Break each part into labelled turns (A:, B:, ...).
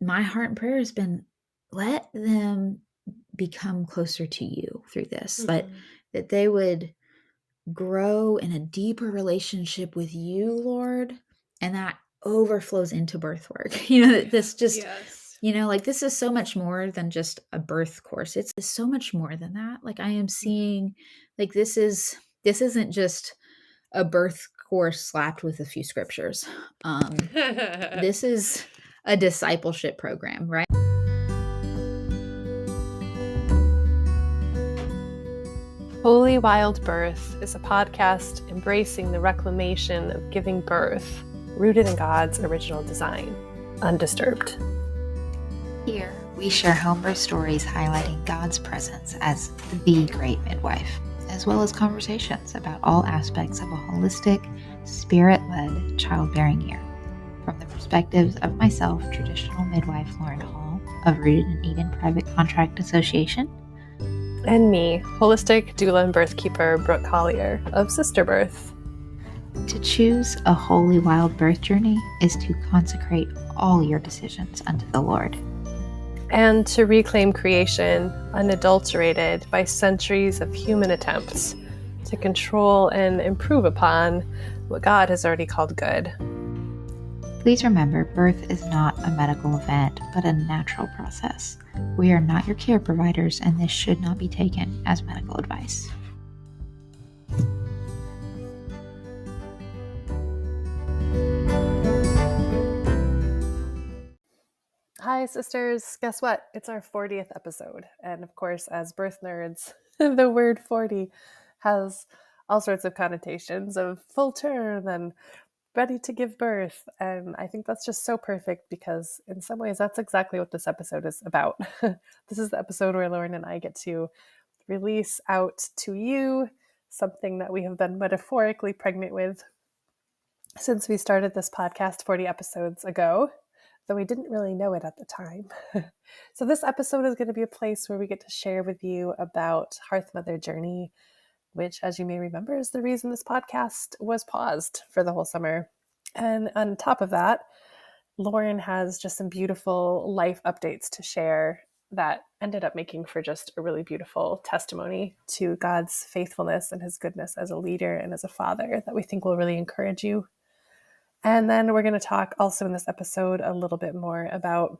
A: my heart and prayer has been, let them become closer to you through this, that they would grow in a deeper relationship with you, Lord, and that overflows into birth work. That this just,
B: Yes.
A: like this is so much more than just a birth course. It's so much more than that. Like I am seeing, like this isn't just a birth course slapped with a few scriptures. This is a discipleship program, right?
B: Holy Wild Birth is a podcast embracing the reclamation of giving birth, rooted in God's original design, undisturbed.
C: Here, we share homebirth stories highlighting God's presence as the great midwife, as well as conversations about all aspects of a holistic, spirit-led childbearing year. From the perspectives of myself, traditional midwife Lauren Hall of Rooted in Eden Private Contract Association,
B: and me, holistic doula and birthkeeper Brooke Collier of Sister Birth.
C: To choose a holy wild birth journey is to consecrate all your decisions unto the Lord.
B: And to reclaim creation unadulterated by centuries of human attempts to control and improve upon what God has already called good.
C: Please remember, birth is not a medical event, but a natural process. We are not your care providers, and this should not be taken as medical advice.
B: Hi, sisters. Guess what? It's our 40th episode. And of course, as birth nerds, the word 40 has all sorts of connotations of full term and ready to give birth. And I think that's just so perfect because in some ways, that's exactly what this episode is about. This is the episode where Lauren and I get to release out to you something that we have been metaphorically pregnant with since we started this podcast 40 episodes ago, though we didn't really know it at the time. So this episode is going to be a place where we get to share with you about Hearthmother Journey, which, as you may remember, is the reason this podcast was paused for the whole summer. And on top of that, Lauren has just some beautiful life updates to share that ended up making for just a really beautiful testimony to God's faithfulness and his goodness as a leader and as a father that we think will really encourage you. And then we're going to talk also in this episode a little bit more about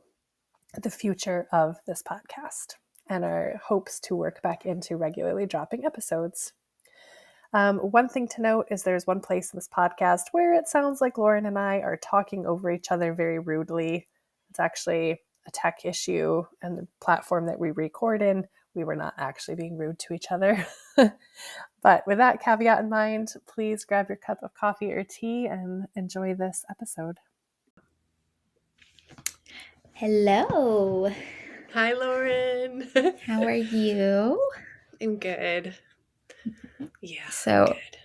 B: the future of this podcast and our hopes to work back into regularly dropping episodes. One thing to note is there's one place in this podcast where it sounds like Lauren and I are talking over each other very rudely. It's actually a tech issue, and the platform that we record in, we were not actually being rude to each other. But with that caveat in mind, please grab your cup of coffee or tea and enjoy this episode.
A: Hello.
B: Hi, Lauren.
A: How are you?
B: I'm good. Yeah,
A: so
B: good.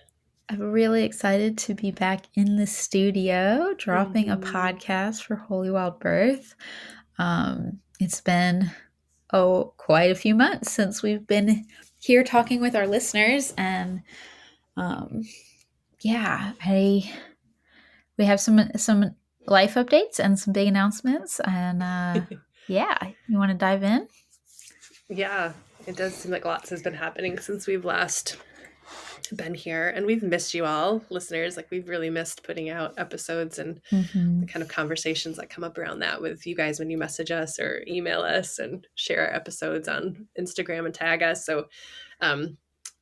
A: I'm really excited to be back in the studio dropping a podcast for Holy Wild Birth. It's been quite a few months since we've been here talking with our listeners, and we have some life updates and some big announcements, and you want to dive in?
B: Yeah, it does seem like lots has been happening since we've last been here, and we've missed you all, listeners. Like, we've really missed putting out episodes and the kind of conversations that come up around that with you guys when you message us or email us and share our episodes on Instagram and tag us. So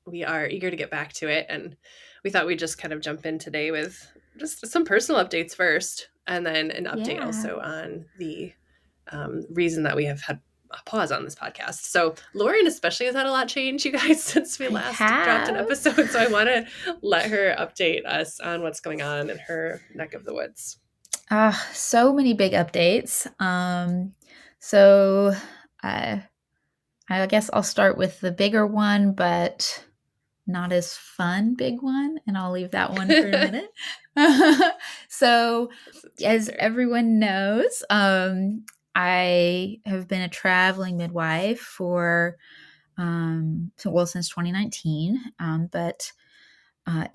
B: we are eager to get back to it, and we thought we'd just kind of jump in today with just some personal updates first, and then an update also on the reason that we have had a pause on this podcast. So Lauren especially has had a lot change, you guys, since we last dropped an episode. So I want to let her update us on what's going on in her neck of the woods.
A: So many big updates. So I guess I'll start with the bigger one, but not as fun big one, and I'll leave that one for a minute. So as everyone knows, I have been a traveling midwife for since 2019, but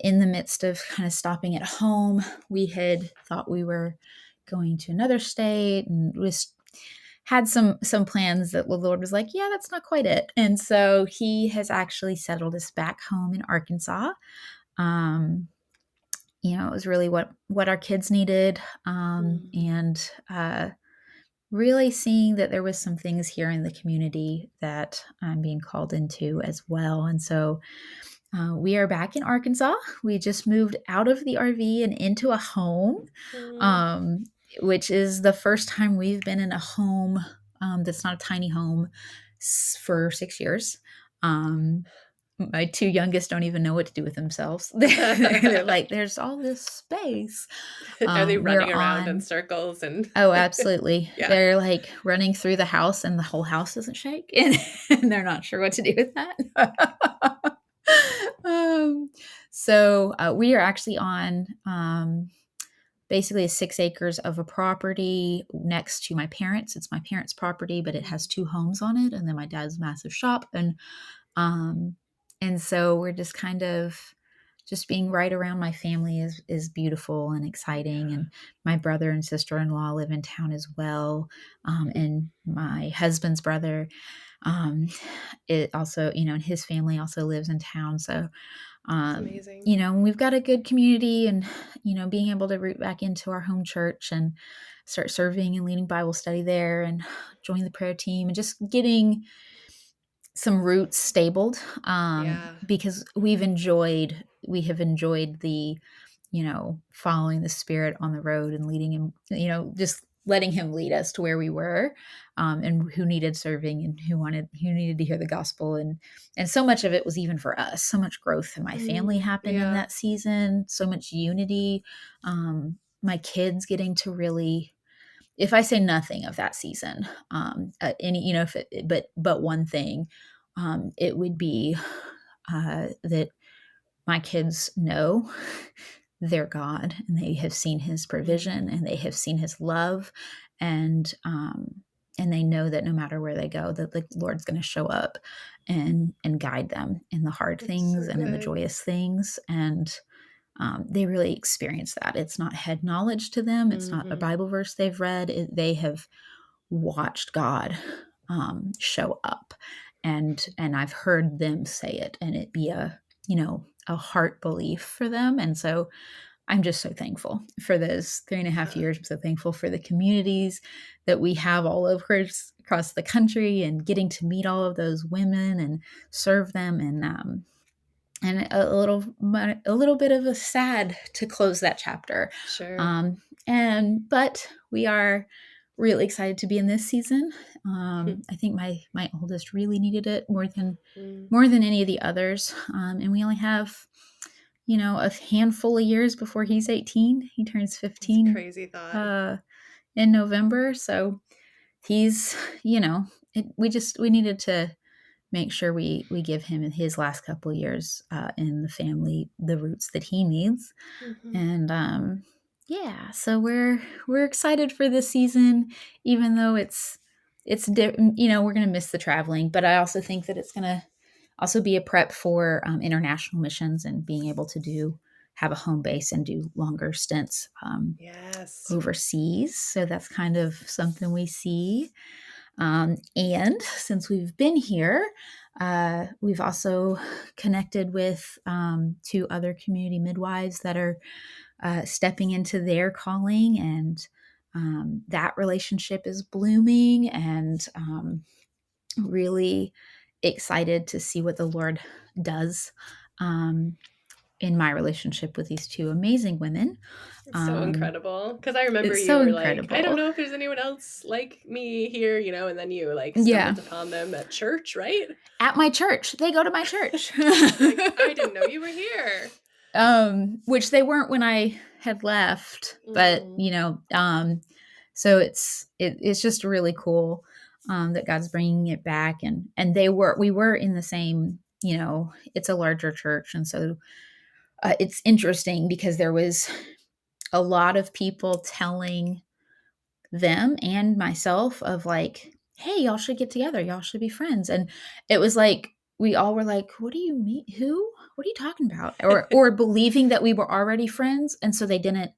A: in the midst of kind of stopping at home, we had thought we were going to another state and was had some plans that the Lord was like, yeah, that's not quite it. And so he has actually settled us back home in Arkansas. It was really what our kids needed. And really seeing that there was some things here in the community that I'm being called into as well. And so we are back in Arkansas. We just moved out of the RV and into a home, which is the first time we've been in a home that's not a tiny home for 6 years. My two youngest don't even know what to do with themselves. They're like, there's all this space.
B: Are they running around in circles?
A: Oh, absolutely.
B: Yeah.
A: They're like running through the house and the whole house doesn't shake. And they're not sure what to do with that. So we are actually on basically 6 acres of a property next to my parents. It's my parents' property, but it has 2 homes on it, and then my dad's massive shop. And so we're just kind of just being right around my family is beautiful and exciting. And my brother and sister-in-law live in town as well. And my husband's brother, it also, and his family also lives in town. So,
B: amazing.
A: We've got a good community, and, being able to root back into our home church and start serving and leading Bible study there and join the prayer team and just getting some roots stabled, because we have enjoyed the, following the Spirit on the road and leading him, just letting him lead us to where we were, and who needed serving and who needed to hear the gospel. And so much of it was even for us. So much growth in my family happened in that season, so much unity. My kids getting to really, if I say nothing of that season, but one thing, it would be that my kids know their God, and they have seen His provision, and they have seen His love, and they know that no matter where they go, that the Lord's going to show up and guide them in the hard things and in the joyous things. And they really experience that. It's not head knowledge to them. It's not a Bible verse they've read. They have watched God show up, and I've heard them say it, and it be a heart belief for them. And so I'm just so thankful for those 3.5 years. I'm so thankful for the communities that we have all over across the country, and getting to meet all of those women and serve them. And a little bit of a sad to close that chapter.
B: Sure.
A: But we are really excited to be in this season. I think my oldest really needed it more than any of the others. And we only have, a handful of years before he's 18. He turns 15.
B: That's a crazy thought.
A: In November. So he's, we needed to make sure we give him in his last couple of years in the family the roots that he needs. And so we're excited for this season, even though it's we're going to miss the traveling, but I also think that it's going to also be a prep for international missions and being able to have a home base and do longer stints overseas. So that's kind of something we see. And since we've been here, we've also connected with 2 other community midwives that are stepping into their calling, and that relationship is blooming, and really excited to see what the Lord does in my relationship with these 2 amazing women.
B: It's so incredible, because I remember you were like, I don't know if there's anyone else like me here, and then you stumbled upon them at church, right?
A: At my church. They go to my church.
B: I didn't know you were here.
A: Which they weren't when I had left, but so it's just really cool that God's bringing it back, and we were in the same, it's a larger church, and so it's interesting because there was a lot of people telling them and myself of like, hey, y'all should get together. Y'all should be friends. And it was like, we all were like, what do you mean? Who? What are you talking about? Or believing that we were already friends. And so they didn't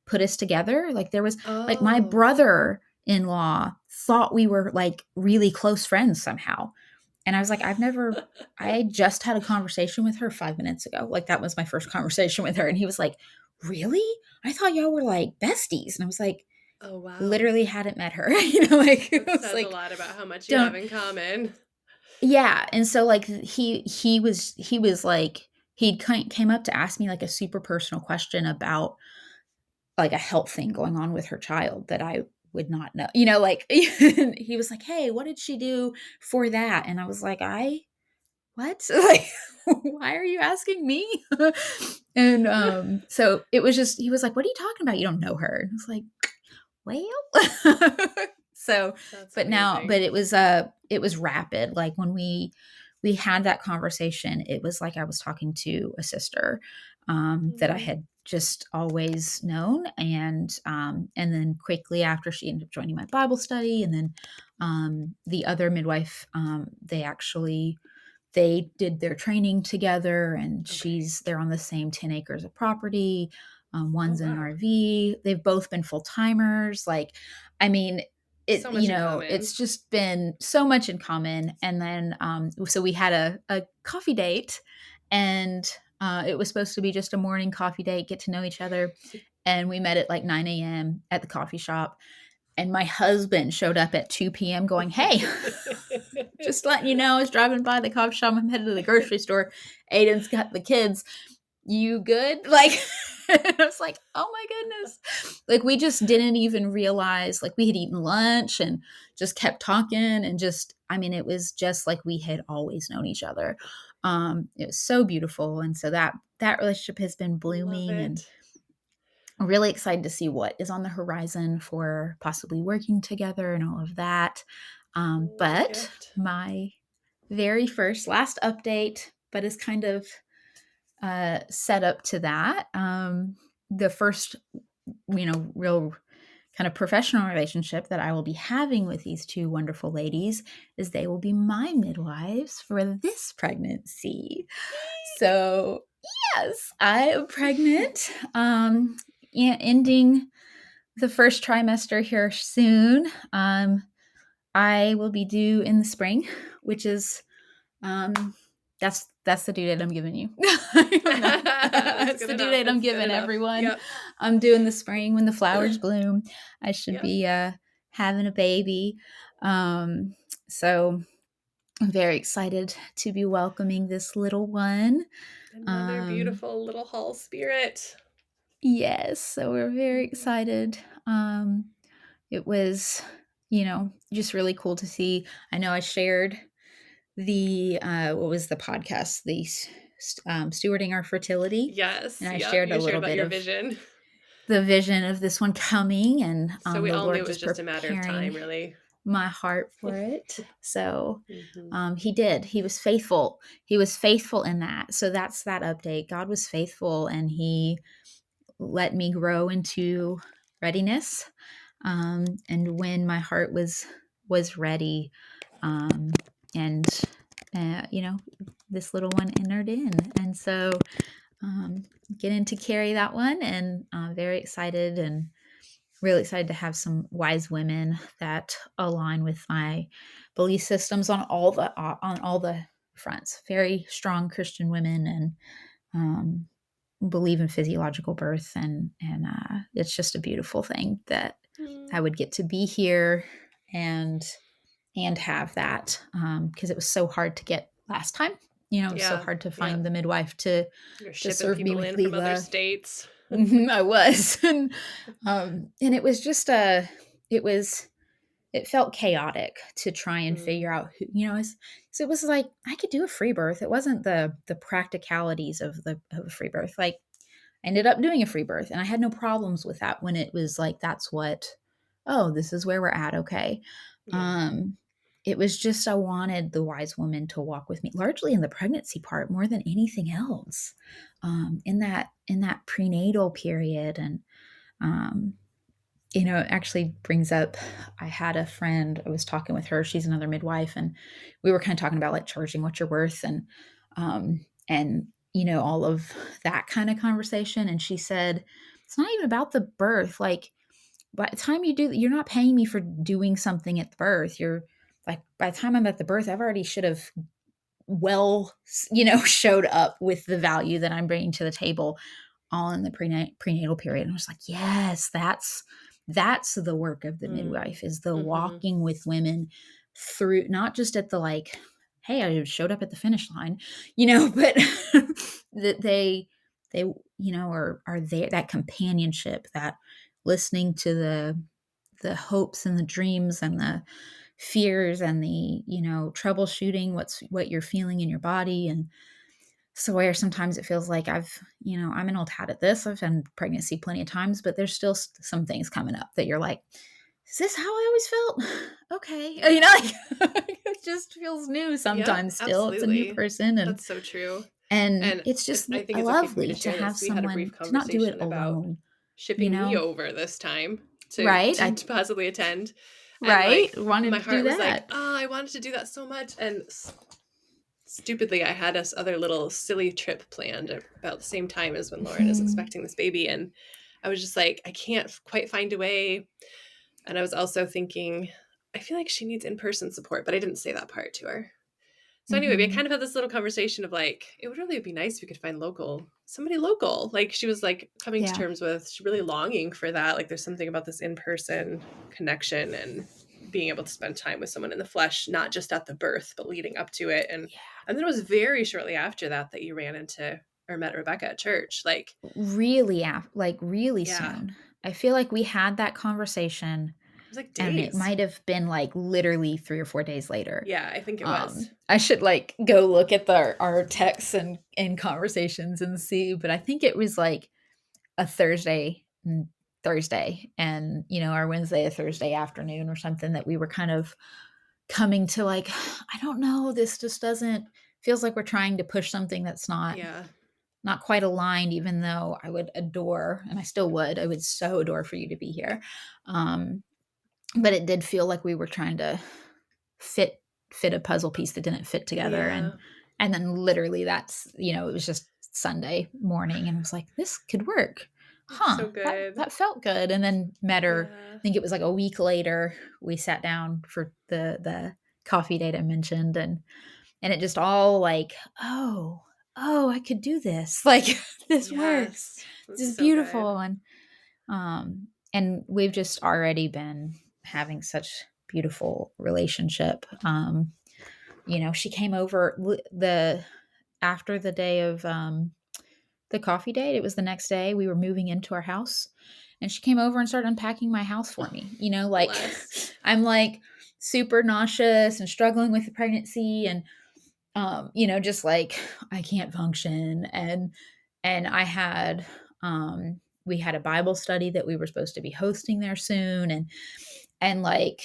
A: put us together. Like there was like my brother in-law thought we were like really close friends somehow. And I was like, I just had a conversation with her 5 minutes ago. Like that was my first conversation with her. And he was like, really? I thought y'all were like besties. And I was like,
B: Oh, wow.
A: literally hadn't met her. Like it
B: That
A: was
B: says
A: like,
B: a lot about how much you have in common.
A: yeah. And so like he was like, came up to ask me like a super personal question about like a health thing going on with her child that I would not know, like he was like, hey, what did she do for that? And I was like, what? Like, why are you asking me? And so it was just, he was like, what are you talking about? You don't know her. And I was like, well, so,
B: That's
A: but
B: amazing.
A: it was rapid. Like when we had that conversation, it was like I was talking to a sister, that I had just always known. And then quickly after, she ended up joining my Bible study. And then, the other midwife, they did their training together, and they're on the same 10 acres of property. One's in an RV. They've both been full timers. Like, I mean,
B: So much in common.
A: it's just been so much in common. And then, so we had a coffee date, and it was supposed to be just a morning coffee date, get to know each other. And we met at like 9 a.m. at the coffee shop. And my husband showed up at 2 p.m. going, hey, just letting you know, I was driving by the coffee shop. I'm headed to the grocery store. Aiden's got the kids. You good? Like, I was like, oh my goodness. Like, we just didn't even realize, like, we had eaten lunch and just kept talking. And just, I mean, it was just like we had always known each other. It was so beautiful. And so that relationship has been blooming, and I'm really excited to see what is on the horizon for possibly working together and all of that. But my very last update, but is kind of set up to that. The first, real kind of professional relationship that I will be having with these two wonderful ladies is they will be my midwives for this pregnancy. So yes, I am pregnant. Ending the first trimester here soon. I will be due in the spring, which is that's the due date I'm giving you. That's the due date I'm giving everyone. Yep. I'm due in the spring when the flowers bloom. I should be having a baby. So I'm very excited to be welcoming this little one.
B: Another beautiful little hall spirit.
A: Yes, so we're very excited. It was, just really cool to see. I know I shared the what was the podcast, the stewarding our fertility.
B: Yes,
A: and I shared a little bit
B: your
A: of
B: vision.
A: The vision of this one coming, and
B: so we
A: the
B: all
A: Lord
B: knew it was just a matter of time, really.
A: My heart for it. So he did. He was faithful. He was faithful in that. So that's that update. God was faithful, and he let me grow into readiness. And when my heart was ready, and this little one entered in. And so getting to carry that one, and very excited, and really excited to have some wise women that align with my belief systems on all the fronts. Very strong Christian women, and believe in physiological birth, and it's just a beautiful thing that I would get to be here and have that, because it was so hard to get last time. It was so hard to find the midwife to serve me with
B: from other states.
A: I was, and it was just it felt chaotic to try and figure out who, so it was like I could do a free birth. It wasn't the practicalities of a free birth. Like, I ended up doing a free birth, and I had no problems with that when it was like, this is where we're at. Okay. It was just, I wanted the wise woman to walk with me, largely in the pregnancy part more than anything else, in that prenatal period. And, it actually brings up, I had a friend, I was talking with her, she's another midwife, and we were kind of talking about like charging what you're worth, and all of that kind of conversation. And she said, it's not even about the birth. Like, by the time you do, you're not paying me for doing something at the birth. You're like, by the time I'm at the birth, I've already should have showed up with the value that I'm bringing to the table all in the prenatal period. And I was like, yes, that's the work of the midwife, is the walking with women through, not just at the like, hey, I showed up at the finish line, but that they are there, that companionship, that listening to the hopes and the dreams and the fears and the, troubleshooting what you're feeling in your body. And so where sometimes it feels like I'm an old hat at this. I've had pregnancy plenty of times, but there's still some things coming up that you're like, is this how I always felt? Okay. It just feels new sometimes.
B: Yeah,
A: still. It's a new person. And
B: that's so true.
A: And it's just
B: I think it's
A: lovely to have someone to not do it alone.
B: Shipping me over this time to possibly attend.
A: Right.
B: And
A: wanted
B: my
A: to
B: heart
A: do
B: was
A: that.
B: like, oh, I wanted to do that so much. And stupidly, I had this other little silly trip planned about the same time as when Lauren is expecting this baby. And I was just like, I can't quite find a way. And I was also thinking, I feel like she needs in-person support, but I didn't say that part to her. So anyway, we kind of had this little conversation of like, it would really be nice if we could find somebody local. Like she was like coming to terms with, she's really longing for that. Like there's something about this in-person connection and being able to spend time with someone in the flesh, not just at the birth, but leading up to it. And then it was very shortly after that you ran into or met Rebecca at church. Like really
A: soon. I feel like we had that conversation.
B: It was like days.
A: And it might have been like literally 3 or 4 days later.
B: Yeah, I think it was.
A: I should like go look at our texts and conversations and see, but I think it was like a Thursday and our Wednesday, a Thursday afternoon or something, that we were kind of coming to like, I don't know, this just feels like we're trying to push something that's not quite aligned, even though I would adore, and I still would, I would so adore for you to be here. But it did feel like we were trying to fit a puzzle piece that didn't fit together. And then literally that's, it was just Sunday morning and I was like, this could work.
B: So good.
A: That felt good. And then met her, I think it was like a week later, we sat down for the coffee date I mentioned. And it just all like, oh, I could do this. Like this works. This is so beautiful. Good. And we've just already been having such beautiful relationship. She came over after the day of the coffee date. It was the next day we were moving into our house, and she came over and started unpacking my house for me. I'm like super nauseous and struggling with the pregnancy, and just like I can't function. And I had we had a Bible study that we were supposed to be hosting there soon, and like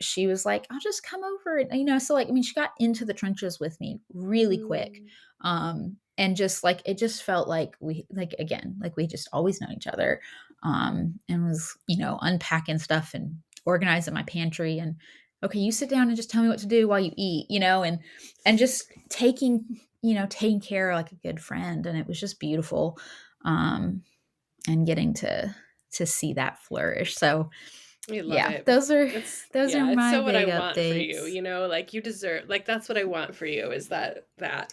A: she was like, I'll just come over. And, so like, I mean, she got into the trenches with me really quick. And just like, it just felt like we just always known each other. And was, unpacking stuff and organizing my pantry and, okay, you sit down and just tell me what to do while you eat, and just taking care like a good friend. And it was just beautiful. And getting to see that flourish. So
B: we love it.
A: Those are my so what I want
B: updates. For you, like you deserve, like that's what I want for you is that,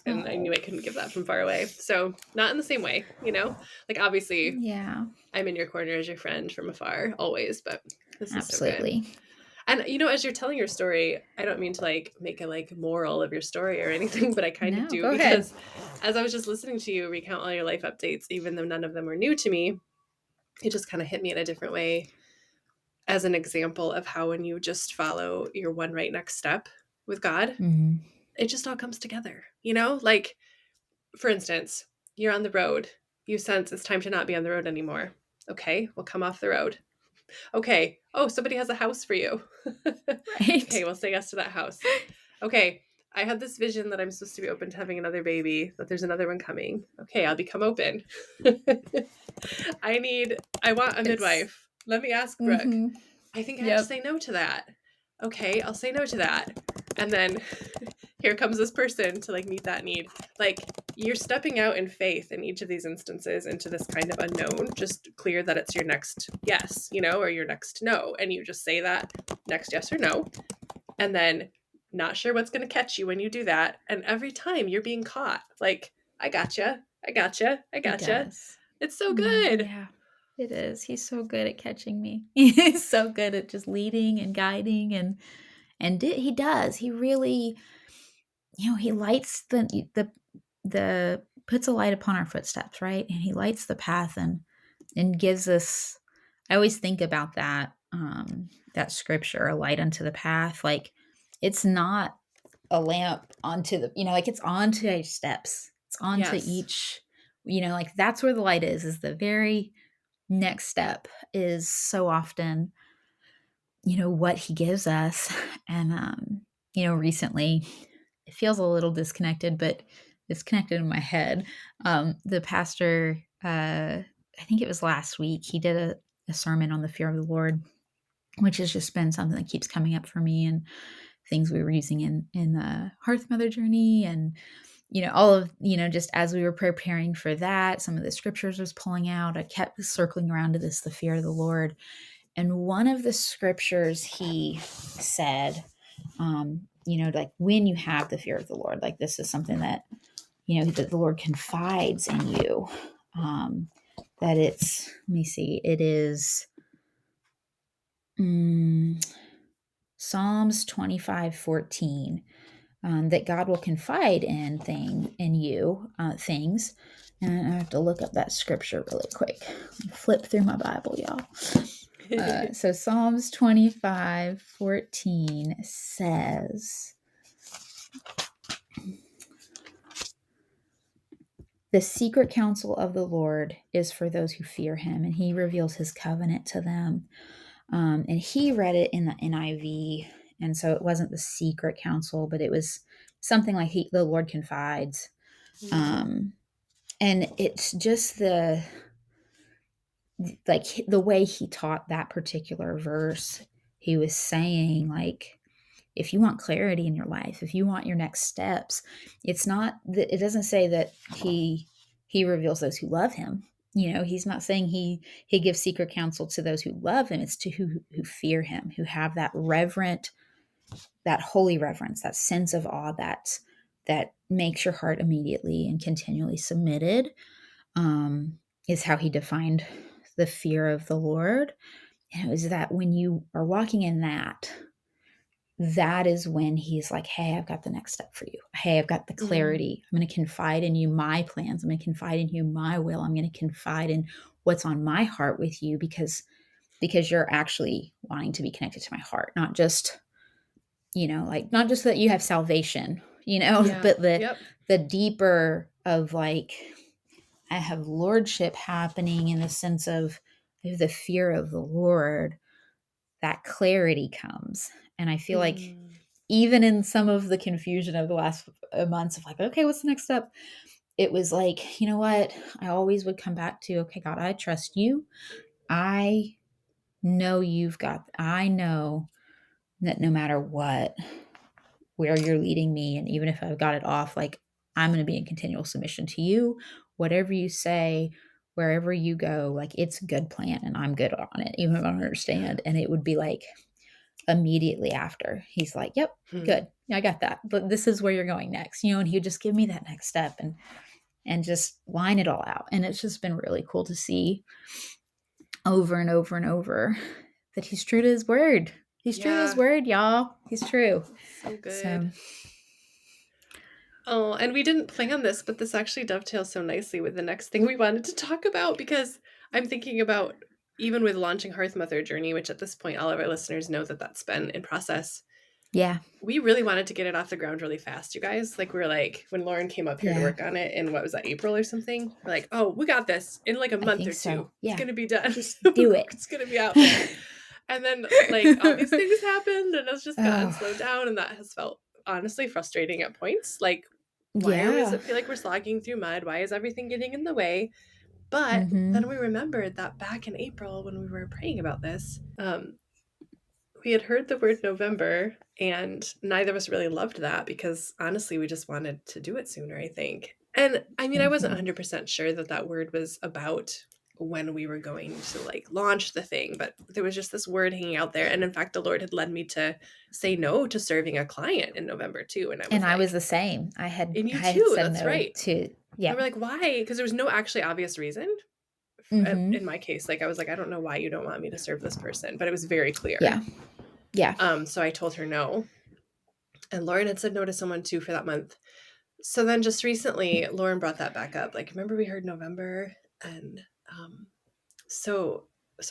B: and I knew I couldn't give that from far away. So not in the same way, like obviously, I'm in your corner as your friend from afar always, but this is
A: absolutely.
B: So good. And as you're telling your story, I don't mean to like make a like moral of your story or anything, but I kind of do because as I was just listening to you recount all your life updates, even though none of them were new to me, it just kind of hit me in a different way. As an example of how when you just follow your one right next step with God, it just all comes together, like for instance, you're on the road, you sense it's time to not be on the road anymore. Okay, we'll come off the road. Okay. Oh, somebody has a house for you.
A: Right.
B: Okay, we'll say yes to that house. Okay, I had this vision that I'm supposed to be open to having another baby, that there's another one coming. Okay, I'll become open. I want a midwife. Let me ask Brooke. I think I have to say no to that. Okay, I'll say no to that. And then here comes this person to like meet that need. Like you're stepping out in faith in each of these instances into this kind of unknown. Just clear that it's your next yes, or your next no. And you just say that next yes or no. And then not sure what's going to catch you when you do that. And every time you're being caught, like, I gotcha. I gotcha. I gotcha. It's so good.
A: Yeah, it is. He's so good at catching me. He's so good at just leading and guiding he does. He really, he lights the puts a light upon our footsteps, right? And he lights the path and gives us, I always think about that scripture, a light unto the path. Like, it's not a lamp onto the, like, it's onto each steps. It's onto each, like, that's where the light is the very next step is so often, what he gives us. And, recently it feels a little disconnected, but it's connected in my head. The pastor, I think it was last week, he did a sermon on the fear of the Lord, which has just been something that keeps coming up for me, and things we were using in the Hearthmother Journey. And, all of, just as we were preparing for that, some of the scriptures was pulling out. I kept circling around to this, the fear of the Lord. And one of the scriptures he said, like, when you have the fear of the Lord, like, this is something that, that the Lord confides in you. That it's, let me see, it is Psalms 25:14, that God will confide in you things. And I have to look up that scripture really quick. Flip through my Bible, y'all. So Psalms 25:14 says, "The secret counsel of the Lord is for those who fear him, and he reveals his covenant to them." And he read it in the NIV, and so it wasn't the secret counsel, but it was something like the Lord confides. And it's just the way he taught that particular verse. He was saying, like, if you want clarity in your life, if you want your next steps, it's not that, it doesn't say that he reveals those who love him. He's not saying he gives secret counsel to those who love him. It's to who fear him, who have that holy reverence, that sense of awe that makes your heart immediately and continually submitted, is how he defined the fear of the Lord. And it was that when you are walking in that is when he's like, hey, I've got the next step for you. Hey, I've got the clarity. I'm going to confide in you my plans. I'm going to confide in you my will. I'm going to confide in what's on my heart with you, because you're actually wanting to be connected to my heart, not just, not just that you have salvation, but the deeper of, like, I have lordship happening in the sense of the fear of the Lord. That clarity comes. And I feel like even in some of the confusion of the last months of, like, okay, what's the next step? It was like, you know what? I always would come back to, okay, God, I trust you. I know I know that no matter what, where you're leading me, and even if I've got it off, like, I'm going to be in continual submission to you. Whatever you say, wherever you go, like, it's a good plan and I'm good on it, even if I don't understand. And it would be like, immediately after, he's like, yep, good. I got that. But this is where you're going next, and he would just give me that next step and just line it all out. And it's just been really cool to see over and over and over that he's true to his word. He's true to his word, y'all. He's true.
B: So good. Oh, and we didn't plan this, but this actually dovetails so nicely with the next thing we wanted to talk about, because I'm thinking about, even with launching Hearthmother Journey, which at this point all of our listeners know that that's been in process.
A: Yeah.
B: We really wanted to get it off the ground really fast, you guys. Like, we were like, when Lauren came up here to work on it in, what was that, April or something? We're like, oh, we got this in like a month or two. Yeah. It's going to be done.
A: Just do it.
B: It's going to be out there. And then, like, all these things happened, and it's just gotten slowed down, and that has felt honestly frustrating at points. Like, why does it feel like we're slogging through mud? Why is everything getting in the way? But then we remembered that back in April, when we were praying about this, we had heard the word November, and neither of us really loved that, because honestly, we just wanted to do it sooner, I think. And I mean, I wasn't
A: Mhm.
B: 100% sure that that word was about when we were going to like launch the thing, but there was just this word hanging out there. And in fact, the Lord had led me to say no to serving a client in November too. And I
A: And
B: was
A: I was
B: like,
A: the same.
B: and
A: I
B: you
A: had
B: too,
A: said
B: that's
A: no
B: right.
A: to,
B: And
A: yeah.
B: we're like, why? Because there was no actually obvious reason.
A: Mhm.
B: In my case, like I was like, I don't know why you don't want me to serve this person, but it was very clear.
A: Yeah. Yeah.
B: So I told her no. And Lauren had said no to someone too for that month. So then just recently, Lauren brought that back up. Like, remember we heard November? And so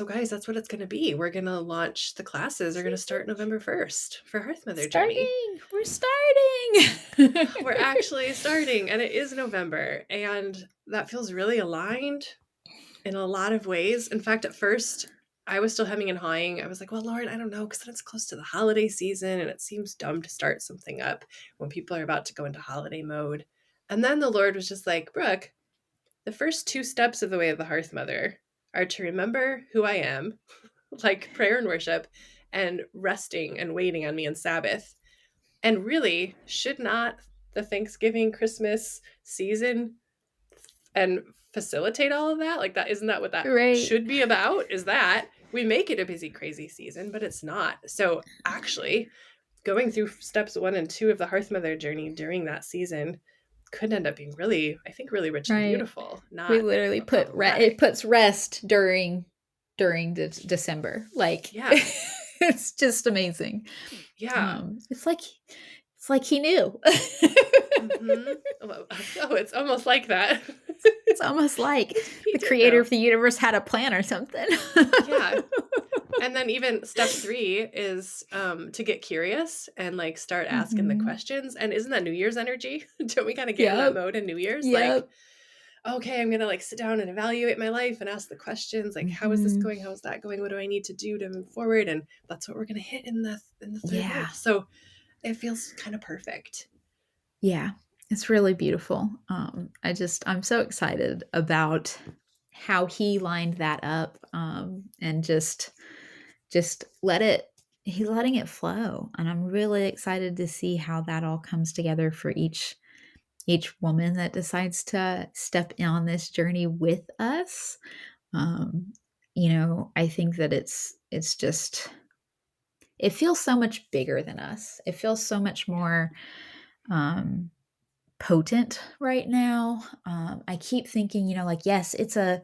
B: guys, that's what it's going to be. We're going to launch the classes. Are going to start November 1st for Hearthmother Journey.
A: We're starting.
B: We're actually starting, and it is November, and that feels really aligned in a lot of ways. In fact, at first, I was still hemming and hawing. I was like, well, Lauren, I don't know, because then it's close to the holiday season, and it seems dumb to start something up when people are about to go into holiday mode. And then the Lord was just like, Brooke, the first 2 steps of the way of the Hearthmother are to remember who I am, like prayer and worship, and resting and waiting on me in Sabbath. And really, should not the Thanksgiving, Christmas season and facilitate all of that? Like, that isn't that what that
A: Right.
B: should be about? Is that we make it a busy, crazy season, but it's not. So actually, going through steps 1 and 2 of the Hearthmother journey during that season could end up being really, I think, really rich and
A: Right.
B: beautiful,
A: We
B: not
A: literally it
B: problematic.
A: puts rest during December. Like,
B: Yeah.
A: it's just amazing.
B: Yeah.
A: It's like he knew.
B: Mm-hmm. Oh, it's almost like that.
A: It's almost like
B: He
A: the
B: did
A: creator
B: know.
A: of the universe had a plan or something.
B: Yeah. And then even step 3 is to get curious and like start asking the
A: Mhm.
B: questions. And isn't that New Year's energy? Don't we kind of get in that
A: Yep.
B: mode in New Year's? Like,
A: Yep.
B: okay, I'm gonna like sit down and evaluate my life and ask the questions like, how is this
A: Mhm.
B: going? How is that going? What do I need to do to move forward? And that's what we're gonna hit in the 3rd
A: Yeah.
B: month. So it feels kind of perfect.
A: Yeah. It's really beautiful. I'm so excited about how he lined that up, and just he's letting it flow. And I'm really excited to see how that all comes together for each woman that decides to step in on this journey with us. Um, I think that it's just it feels so much bigger than us. It feels so much more um potent right now. I keep thinking, like, yes, it's a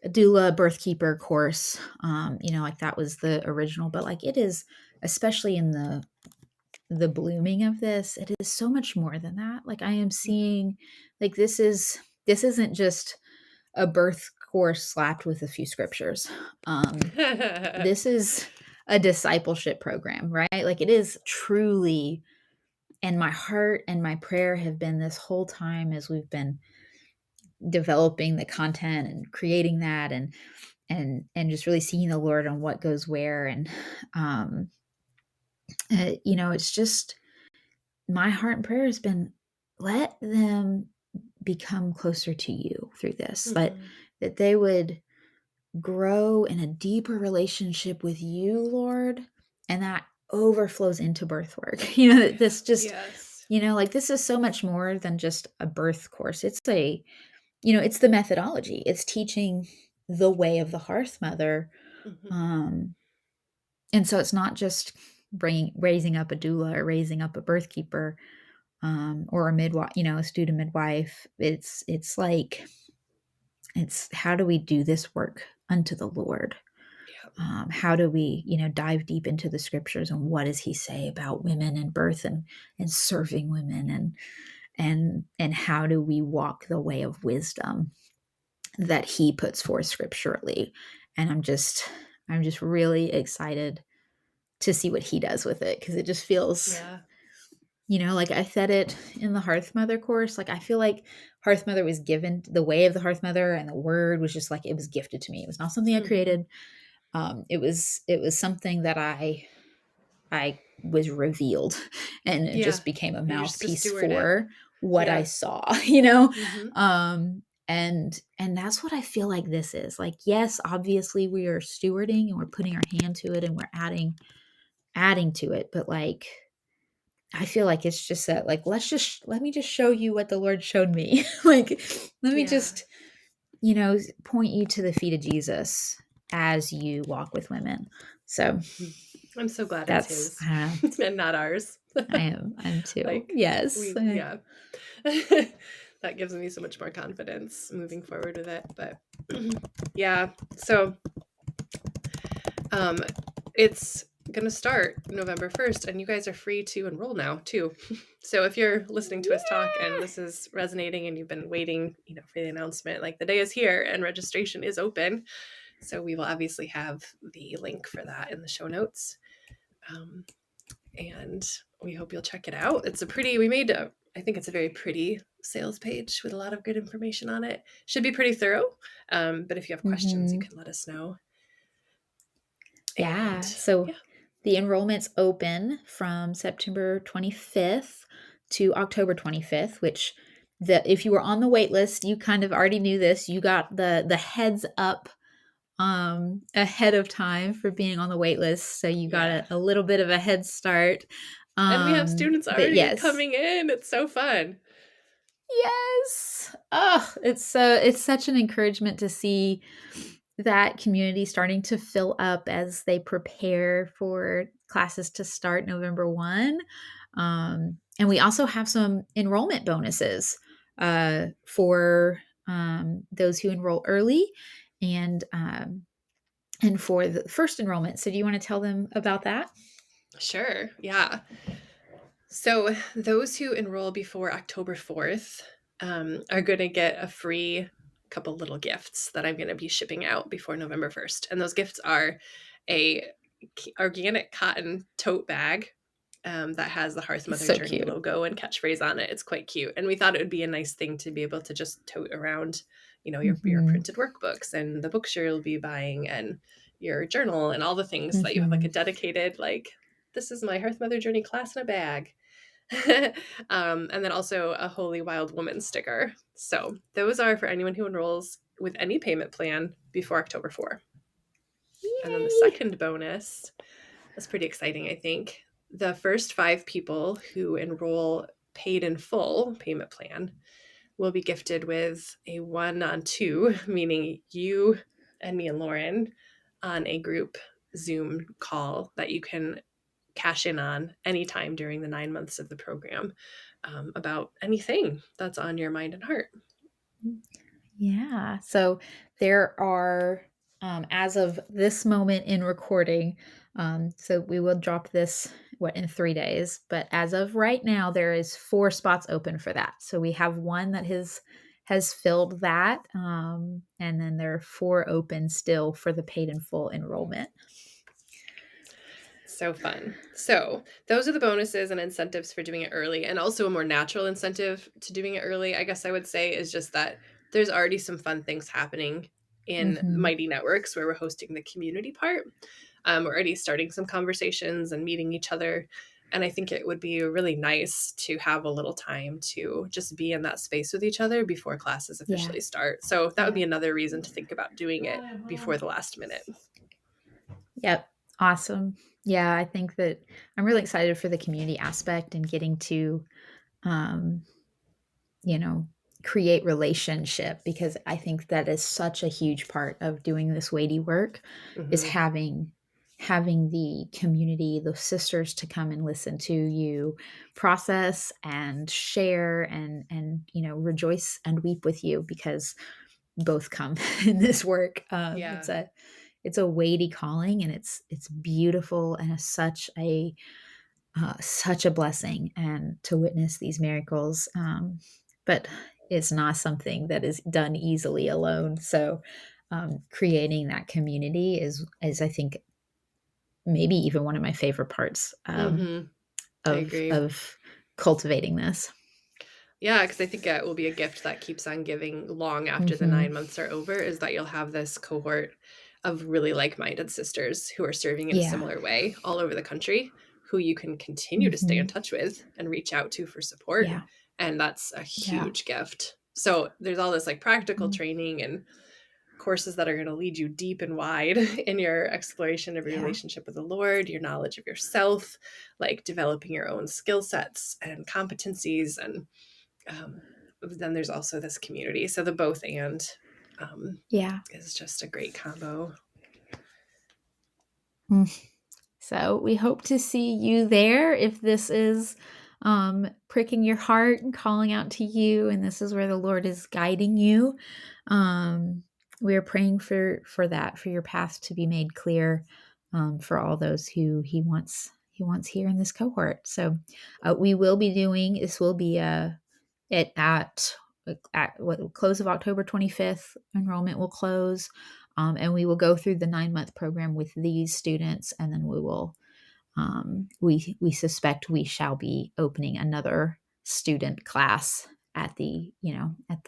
A: doula birthkeeper course. Like that was the original, but like it is, especially in the blooming of this, it is so much more than that. Like I am seeing, like this isn't just a birth course slapped with a few scriptures. This is a discipleship program, right? Like it is truly, and my heart and my prayer have been this whole time as we've been developing the content and creating that and just really seeing the Lord on what goes where. And um it's just my heart and prayer has been, let them become closer to you through this,
B: Mhm.
A: that they would grow in a deeper relationship with you, Lord, and that overflows into birth work. This just,
B: Yes.
A: like this is so much more than just a birth course. It's the methodology. It's teaching the way of the hearth mother.
B: Mhm.
A: Um, and so it's not just raising up a doula or raising up a birth keeper, or a midwife, a student midwife. It's like, it's how do we do this work unto the Lord?
B: Yeah.
A: How do we, dive deep into the scriptures and what does he say about women and birth and serving women, and how do we walk the way of wisdom that he puts forth scripturally? And I'm just really excited to see what he does with it, because it just feels,
B: Yeah.
A: like I said it in the Hearthmother course, like I feel like Hearthmother was given, the way of the Hearthmother and the word was just like, it was gifted to me. It was not something I
B: Mhm.
A: created. It was something that I was revealed, and it
B: Yeah.
A: just became a
B: You're just to
A: mouthpiece
B: steward it.
A: for what I
B: Yeah.
A: saw,
B: Mhm.
A: and that's what I feel like this is. Like, yes, obviously we are stewarding and we're putting our hand to it and we're adding to it, but like I feel like it's just that, like, let me just show you what the Lord showed me. Like, let me
B: Yeah.
A: just, point you to the feet of Jesus as you walk with women. So
B: I'm so glad it's
A: that's,
B: his
A: I don't know,
B: and not ours.
A: I'm too.
B: Like
A: Yes.
B: yeah. That gives me so much more confidence moving forward with it. But yeah, so it's gonna start November 1st, and you guys are free to enroll now too. So if you're listening to us talk and this is resonating and you've been waiting, for the announcement, like, the day is here and registration is open. So we will obviously have the link for that in the show notes. And we hope you'll check it out. I think it's a very pretty sales page with a lot of good information on it. Should be pretty thorough. But if you have questions, you can let us know.
A: Yeah.
B: And
A: So the enrollment's open from September 25th to October 25th, which if you were on the wait list, you kind of already knew this. You got the heads up ahead of time for being on the wait list. So you got a little bit of a head start.
B: And we have students
A: but
B: already
A: yes.
B: coming in. It's so fun.
A: Yes. Oh, it's such an encouragement to see that community starting to fill up as they prepare for classes to start November 1. And we also have some enrollment bonuses for those who enroll early and for the first enrollment. So do you want to tell them about that?
B: Sure. Yeah. So those who enroll before October 4th are going to get a free couple little gifts that I'm going to be shipping out before November 1st. And those gifts are a organic cotton tote bag that has the Hearthmother Journey logo and catchphrase on it. It's quite cute. And we thought it would be a nice thing to be able to just tote around, your printed workbooks and the books you'll be buying and your journal and all the things that you have, like, a dedicated, like, this is my Hearthmother Journey class in a bag. And then also a Holy Wild Woman sticker. So those are for anyone who enrolls with any payment plan before October 4. Yay! And then the second bonus is pretty exciting, I think. The first 5 people who enroll paid in full payment plan will be gifted with a 1-on-2, meaning you and me and Lauren, on a group Zoom call that you can cash in on anytime during the 9 months of the program about anything that's on your mind and heart.
A: Yeah. So there are, as of this moment in recording, so we will drop this in 3 days, but as of right now, there is 4 spots open for that. So we have one that has filled that, and then there are 4 open still for the paid in full enrollment.
B: So fun. So those are the bonuses and incentives for doing it early. And also a more natural incentive to doing it early, I guess I would say, is just that there's already some fun things happening in Mighty Networks where we're hosting the community part. We're already starting some conversations and meeting each other. And I think it would be really nice to have a little time to just be in that space with each other before classes officially start. So that would be another reason to think about doing it before the last minute.
A: Yep. Awesome. Yeah, I think that I'm really excited for the community aspect and getting to, create relationship, because I think that is such a huge part of doing this weighty work is having the community, the sisters, to come and listen to you process and share and rejoice and weep with you, because both come in this work. It's a weighty calling, and it's beautiful, and it's such a blessing and to witness these miracles. But it's not something that is done easily alone. So creating that community is I think maybe even one of my favorite parts of cultivating this.
B: Yeah, because I think it will be a gift that keeps on giving long after the 9 months are over, is that you'll have this cohort of really like-minded sisters who are serving in a similar way all over the country, who you can continue to stay in touch with and reach out to for support. And that's a huge gift. So there's all this, like, practical training and courses that are going to lead you deep and wide in your exploration of your
A: Yeah.
B: relationship with the Lord, your knowledge of yourself, like developing your own skill sets and competencies. And then there's also this community. So the both and is just a great combo.
A: So we hope to see you there if this is pricking your heart and calling out to you, and this is where the Lord is guiding you. We are praying for that, for your path to be made clear, for all those who He wants here in this cohort. So we will be doing this. Will be it at close of October 25th. Enrollment will close. And we will go through the 9-month program with these students, and then we will, we suspect we shall be opening another student class at the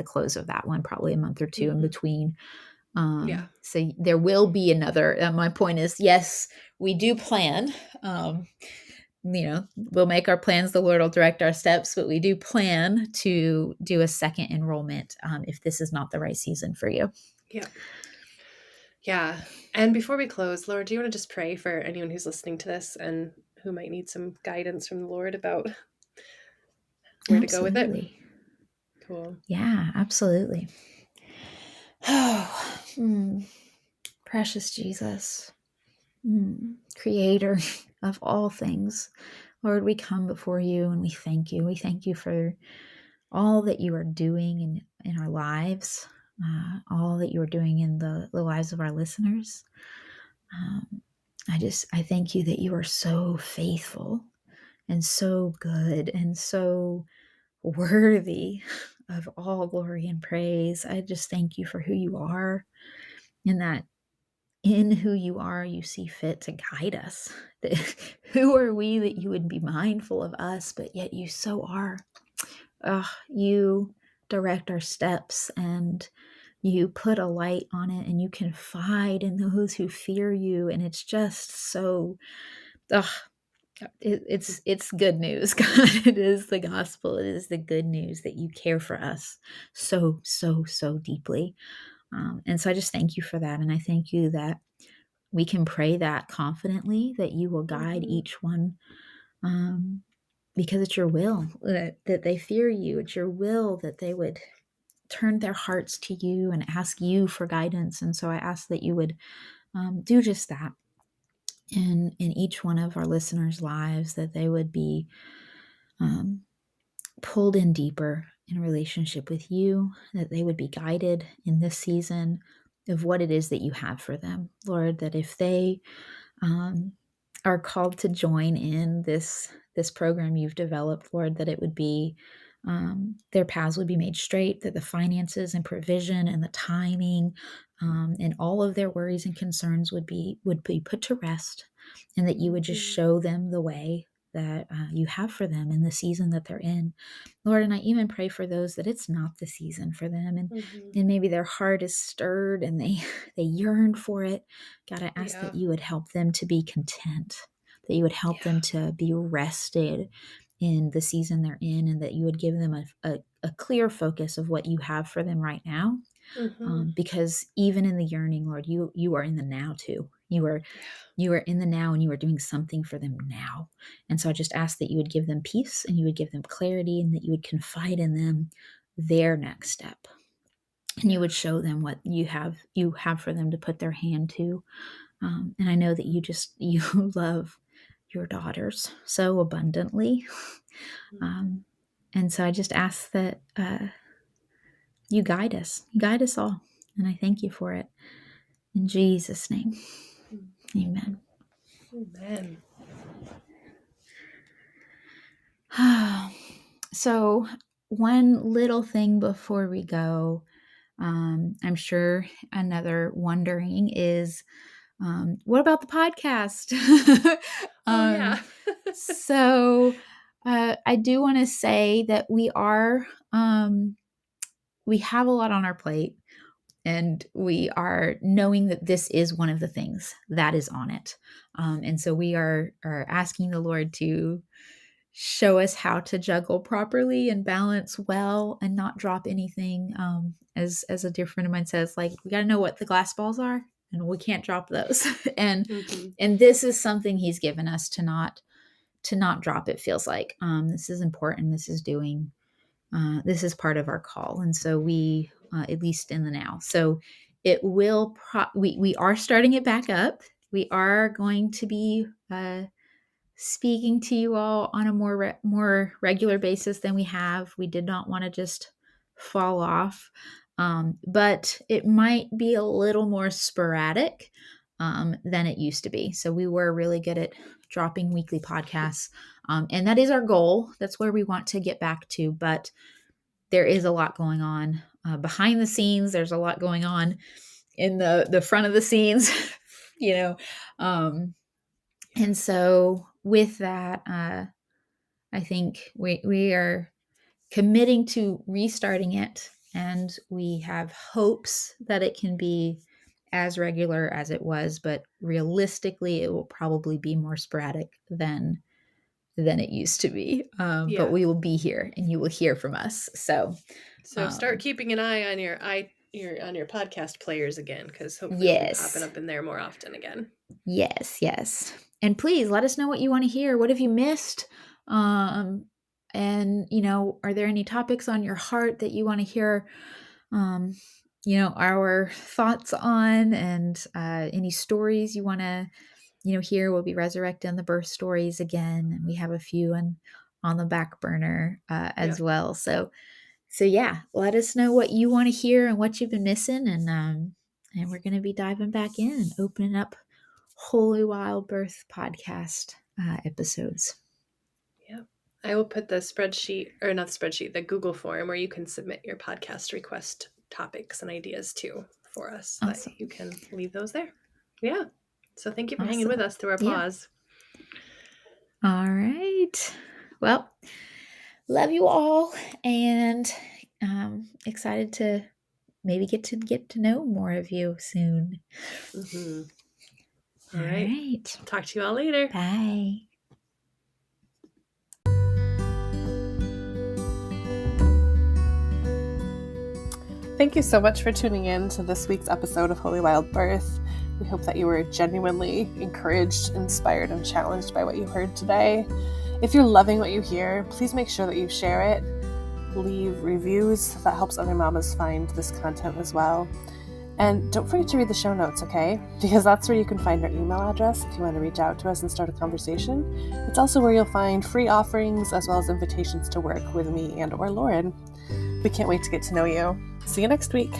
A: close of that one, probably a month or two in between. So there will be another. My point is, yes, we do plan. We'll make our plans. The Lord will direct our steps, but we do plan to do a second enrollment if this is not the right season for you.
B: Yeah. And before we close, Laura, do you want to just pray for anyone who's listening to this and who might need some guidance from the Lord about where to go with it? Cool.
A: Yeah, absolutely. Oh, precious Jesus, creator of all things. Lord, we come before you and we thank you. We thank you for all that you are doing in our lives, all that you are doing in the lives of our listeners. I thank you that you are so faithful and so good and so worthy of all glory and praise. I just thank you for who you are, and that in who you are, you see fit to guide us. Who are we that you would be mindful of us, but yet you so are. You direct our steps, and you put a light on it, and you confide in those who fear you, and it's just so it's good news, God. It is the gospel. It is the good news that you care for us so deeply. And so I just thank you for that. And I thank you that we can pray that confidently, that you will guide each one, because it's your will that they fear you. It's your will that they would turn their hearts to you and ask you for guidance. And so I ask that you would do just that in each one of our listeners' lives, that they would be pulled in deeper in relationship with you, that they would be guided in this season of what it is that you have for them, Lord, that if they are called to join in this program you've developed, Lord, that it would be their paths would be made straight, that the finances and provision and the timing and all of their worries and concerns would be put to rest, and that you would just show them the way that you have for them in the season that they're in, Lord. And I even pray for those that it's not the season for them, and maybe their heart is stirred and they yearn for it. God, I ask that you would help them to be content, that you would help them to be rested in the season they're in, and that you would give them a clear focus of what you have for them right now. Because even in the yearning, Lord, you are in the now too. You are in the now, and you are doing something for them now. And so I just ask that you would give them peace, and you would give them clarity, and that you would confide in them their next step, and you would show them what you have for them to put their hand to. And I know that you love your daughters so abundantly. And so I just ask that you guide us all. And I thank you for it. In Jesus' name, amen.
B: Amen.
A: So one little thing before we go, I'm sure another wondering is, what about the podcast? So I do want to say that we have a lot on our plate, and we are knowing that this is one of the things that is on it. And so we are asking the Lord to show us how to juggle properly and balance well and not drop anything. As a dear friend of mine says, like, we got to know what the glass balls are and we can't drop those. and this is something he's given us to not drop. It feels like this is important. This is this is part of our call. And so we, at least in the now, so it will, we are starting it back up. We are going to be speaking to you all on a more regular basis than we have. We did not want to just fall off, but it might be a little more sporadic than it used to be. So we were really good at dropping weekly podcasts, and that is our goal. That's where we want to get back to, but there is a lot going on behind the scenes. There's a lot going on in the front of the scenes, and so with that, I think we are committing to restarting it, and we have hopes that it can be as regular as it was, but realistically, it will probably be more sporadic than it used to be. But we will be here, and you will hear from us. So
B: start keeping an eye on your podcast players again, because hopefully we'll be popping up in there more often again.
A: Yes. And please let us know what you want to hear. What have you missed? And, are there any topics on your heart that you want to hear, our thoughts on, and any stories you want to, hear? We'll be resurrecting the birth stories again. And we have a few on the back burner as well. So yeah, let us know what you want to hear and what you've been missing. And we're going to be diving back in and opening up Holy Wild Birth podcast episodes.
B: Yeah. I will put the Google form where you can submit your podcast request topics and ideas too for us.
A: Awesome.
B: You can leave those there. Yeah. So thank you for hanging with us through our pause.
A: All right. Well, love you all, and excited to maybe get to know more of you soon.
B: Mm-hmm.
A: All right.
B: Talk to you all later.
A: Bye.
B: Thank you so much for tuning in to this week's episode of Holy Wild Birth. We hope that you were genuinely encouraged, inspired, and challenged by what you heard today. If you're loving what you hear, please make sure that you share it. Leave reviews. That helps other mamas find this content as well. And don't forget to read the show notes, okay? Because that's where you can find our email address if you want to reach out to us and start a conversation. It's also where you'll find free offerings as well as invitations to work with me and or Lauren. We can't wait to get to know you. See you next week.